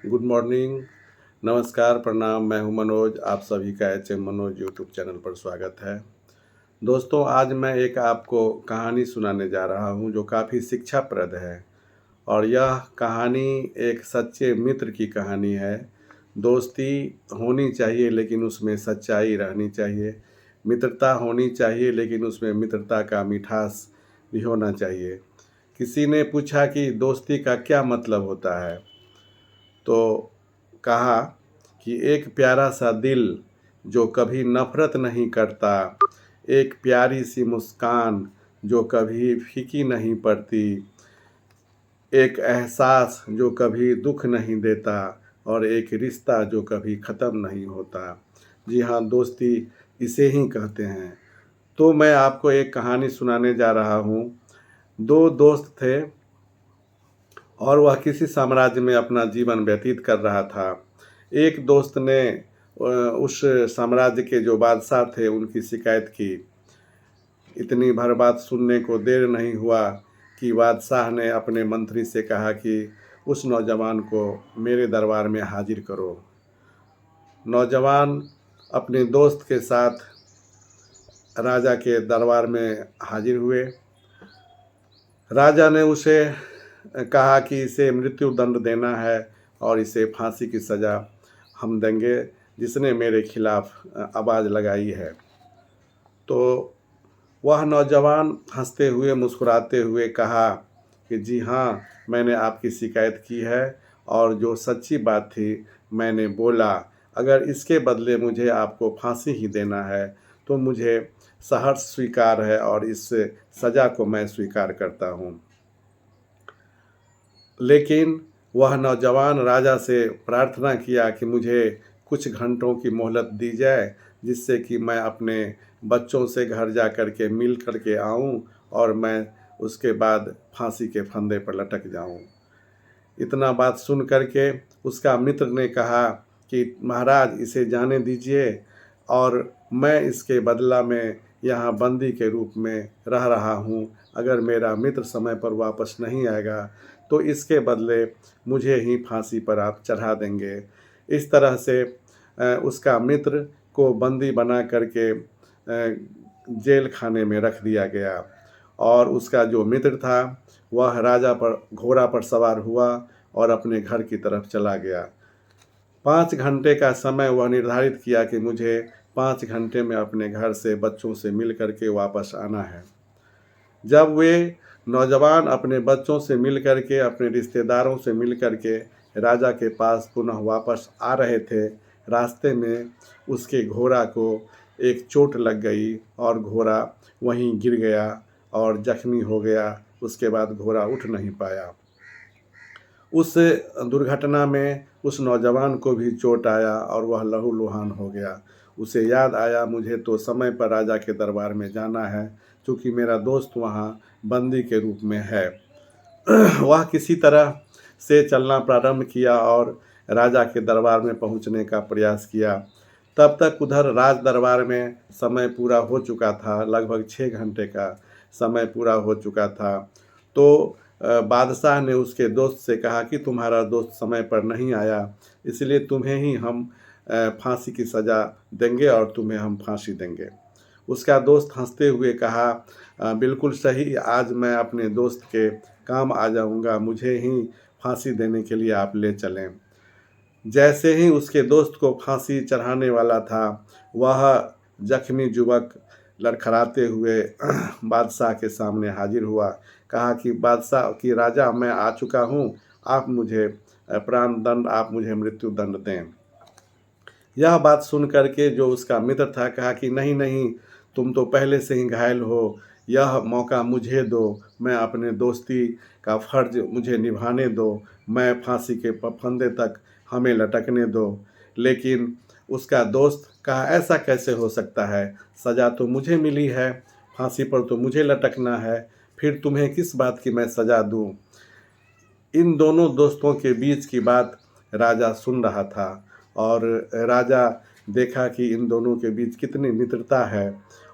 Good morning, नमस्कार, प्रणाम। मैं हूं मनोज। आप सभी का एचएम मनोज यूट्यूब चैनल पर स्वागत है। दोस्तों, आज मैं एक आपको कहानी सुनाने जा रहा हूं जो काफ़ी शिक्षाप्रद है। और यह कहानी एक सच्चे मित्र की कहानी है। दोस्ती होनी चाहिए लेकिन उसमें सच्चाई रहनी चाहिए। मित्रता होनी चाहिए लेकिन उसमें मित्रता का मिठास भी होना चाहिए। किसी ने पूछा कि दोस्ती का क्या मतलब होता है? तो कहा कि एक प्यारा सा दिल जो कभी नफरत नहीं करता, एक प्यारी सी मुस्कान जो कभी फीकी नहीं पड़ती, एक एहसास जो कभी दुख नहीं देता और एक रिश्ता जो कभी ख़त्म नहीं होता। जी हाँ, दोस्ती इसे ही कहते हैं। तो मैं आपको एक कहानी सुनाने जा रहा हूँ। दो दोस्त थे और वह किसी साम्राज्य में अपना जीवन व्यतीत कर रहा था। एक दोस्त ने उस साम्राज्य के जो बादशाह थे उनकी शिकायत की। इतनी भर बात सुनने को देर नहीं हुआ कि बादशाह ने अपने मंत्री से कहा कि उस नौजवान को मेरे दरबार में हाजिर करो। नौजवान अपने दोस्त के साथ राजा के दरबार में हाजिर हुए। राजा ने उसे कहा कि इसे मृत्यु दंड देना है और इसे फांसी की सज़ा हम देंगे जिसने मेरे खिलाफ आवाज़ लगाई है। तो वह नौजवान हंसते हुए मुस्कुराते हुए कहा कि जी हाँ, मैंने आपकी शिकायत की है और जो सच्ची बात थी मैंने बोला। अगर इसके बदले मुझे आपको फांसी ही देना है तो मुझे सहर्ष स्वीकार है और इस सज़ा को मैं स्वीकार करता हूँ। लेकिन वह नौजवान राजा से प्रार्थना किया कि मुझे कुछ घंटों की मोहलत दी जाए जिससे कि मैं अपने बच्चों से घर जा कर के मिल कर के आऊँ और मैं उसके बाद फांसी के फंदे पर लटक जाऊँ। इतना बात सुन कर के उसका मित्र ने कहा कि महाराज, इसे जाने दीजिए और मैं इसके बदला में यहाँ बंदी के रूप में रह रहा हूँ। अगर मेरा मित्र समय पर वापस नहीं आएगा तो इसके बदले मुझे ही फांसी पर आप चढ़ा देंगे। इस तरह से उसका मित्र को बंदी बना करके जेल खाने में रख दिया गया और उसका जो मित्र था वह राजा पर घोड़ा पर सवार हुआ और अपने घर की तरफ चला गया। 5 घंटे का समय वह निर्धारित किया कि मुझे 5 घंटे में अपने घर से बच्चों से मिल करके वापस आना है। जब वे नौजवान अपने बच्चों से मिल करके, अपने रिश्तेदारों से मिल करके राजा के पास पुनः वापस आ रहे थे, रास्ते में उसके घोड़ा को एक चोट लग गई और घोड़ा वहीं गिर गया और जख्मी हो गया। उसके बाद घोड़ा उठ नहीं पाया। उस दुर्घटना में उस नौजवान को भी चोट आया और वह लहूलुहान हो गया। उसे याद आया, मुझे तो समय पर राजा के दरबार में जाना है क्योंकि मेरा दोस्त वहाँ बंदी के रूप में है। वह किसी तरह से चलना प्रारंभ किया और राजा के दरबार में पहुँचने का प्रयास किया। तब तक उधर राज दरबार में समय पूरा हो चुका था, लगभग 6 घंटे का समय पूरा हो चुका था। तो बादशाह ने उसके दोस्त से कहा कि तुम्हारा दोस्त समय पर नहीं आया, इसलिए तुम्हें ही हम फांसी की सज़ा देंगे और तुम्हें हम फांसी देंगे। उसका दोस्त हंसते हुए कहा, बिल्कुल सही, आज मैं अपने दोस्त के काम आ जाऊंगा, मुझे ही फांसी देने के लिए आप ले चलें। जैसे ही उसके दोस्त को फांसी चढ़ाने वाला था, वह जख्मी युवक लड़खड़ाते हुए बादशाह के सामने हाजिर हुआ। कहा कि बादशाह कि राजा, मैं आ चुका हूँ, आप मुझे प्राण दंड, आप मुझे मृत्यु दंड दें। यह बात सुन कर के जो उसका मित्र था कहा कि नहीं नहीं, तुम तो पहले से ही घायल हो, यह मौका मुझे दो, मैं अपने दोस्ती का फर्ज मुझे निभाने दो, मैं फांसी के फंदे तक हमें लटकने दो। लेकिन उसका दोस्त कहा, ऐसा कैसे हो सकता है, सज़ा तो मुझे मिली है, फांसी पर तो मुझे लटकना है, फिर तुम्हें किस बात की मैं सज़ा दूँ। इन दोनों दोस्तों के बीच की बात राजा सुन रहा था और राजा देखा कि इन दोनों के बीच कितनी मित्रता है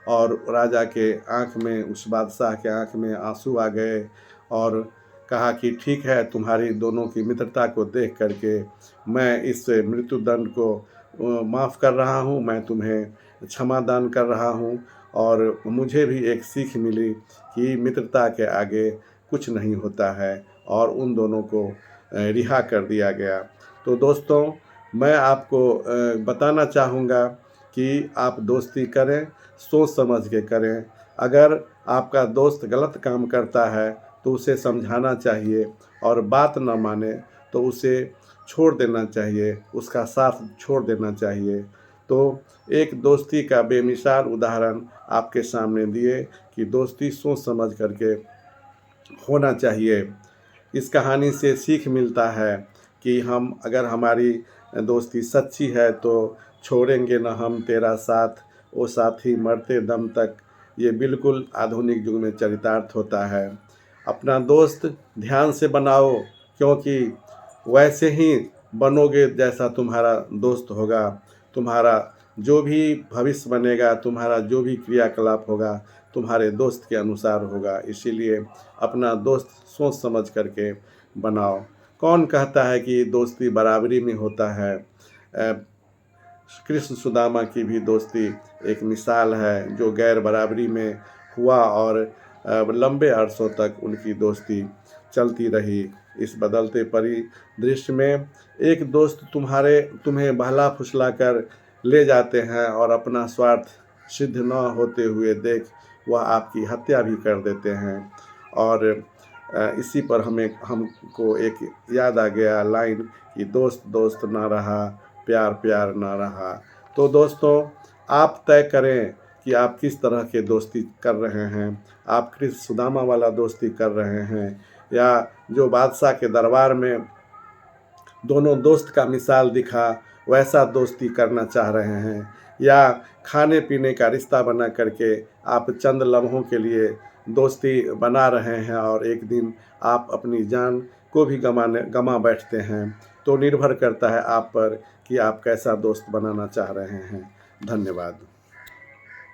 और राजा के आँख में, उस बादशाह के आँख में आंसू आ गए और कहा कि ठीक है, तुम्हारी दोनों की मित्रता को देख करके मैं इस मृत्युदंड को माफ़ कर रहा हूँ, मैं तुम्हें क्षमा दान कर रहा हूँ। और मुझे भी एक सीख मिली कि मित्रता के आगे कुछ नहीं होता है, और उन दोनों को रिहा कर दिया गया। तो दोस्तों, मैं आपको बताना चाहूँगा कि आप दोस्ती करें, सोच समझ के करें। अगर आपका दोस्त गलत काम करता है तो उसे समझाना चाहिए, और बात न माने तो उसे छोड़ देना चाहिए, उसका साथ छोड़ देना चाहिए। तो एक दोस्ती का बेमिसाल उदाहरण आपके सामने दिए कि दोस्ती सोच समझ करके होना चाहिए। इस कहानी से सीख मिलता है कि हम अगर हमारी दोस्ती सच्ची है तो छोड़ेंगे न हम तेरा साथ, ओ साथी मरते दम तक। ये बिल्कुल आधुनिक युग में चरितार्थ होता है। अपना दोस्त ध्यान से बनाओ, क्योंकि वैसे ही बनोगे जैसा तुम्हारा दोस्त होगा। तुम्हारा जो भी भविष्य बनेगा, तुम्हारा जो भी क्रियाकलाप होगा, तुम्हारे दोस्त के अनुसार होगा। इसीलिए अपना दोस्त सोच समझ करके बनाओ। कौन कहता है कि दोस्ती बराबरी में होता है? कृष्ण सुदामा की भी दोस्ती एक मिसाल है, जो गैर बराबरी में हुआ, और लंबे अरसों तक उनकी दोस्ती चलती रही। इस बदलते परिदृश्य में एक दोस्त तुम्हें बहला फुसला कर ले जाते हैं, और अपना स्वार्थ सिद्ध न होते हुए देख वह आपकी हत्या भी कर देते हैं। और इसी पर हमको एक याद आ गया लाइन कि दोस्त दोस्त ना रहा, प्यार प्यार ना रहा। तो दोस्तों, आप तय करें कि आप किस तरह के दोस्ती कर रहे हैं। आप कृष्ण सुदामा वाला दोस्ती कर रहे हैं, या जो बादशाह के दरबार में दोनों दोस्त का मिसाल दिखा वैसा दोस्ती करना चाह रहे हैं, या खाने पीने का रिश्ता बना करके आप चंद लम्हों के लिए दोस्ती बना रहे हैं, और एक दिन आप अपनी जान को भी गंवा बैठते हैं। तो निर्भर करता है आप पर कि आप कैसा दोस्त बनाना चाह रहे हैं। धन्यवाद।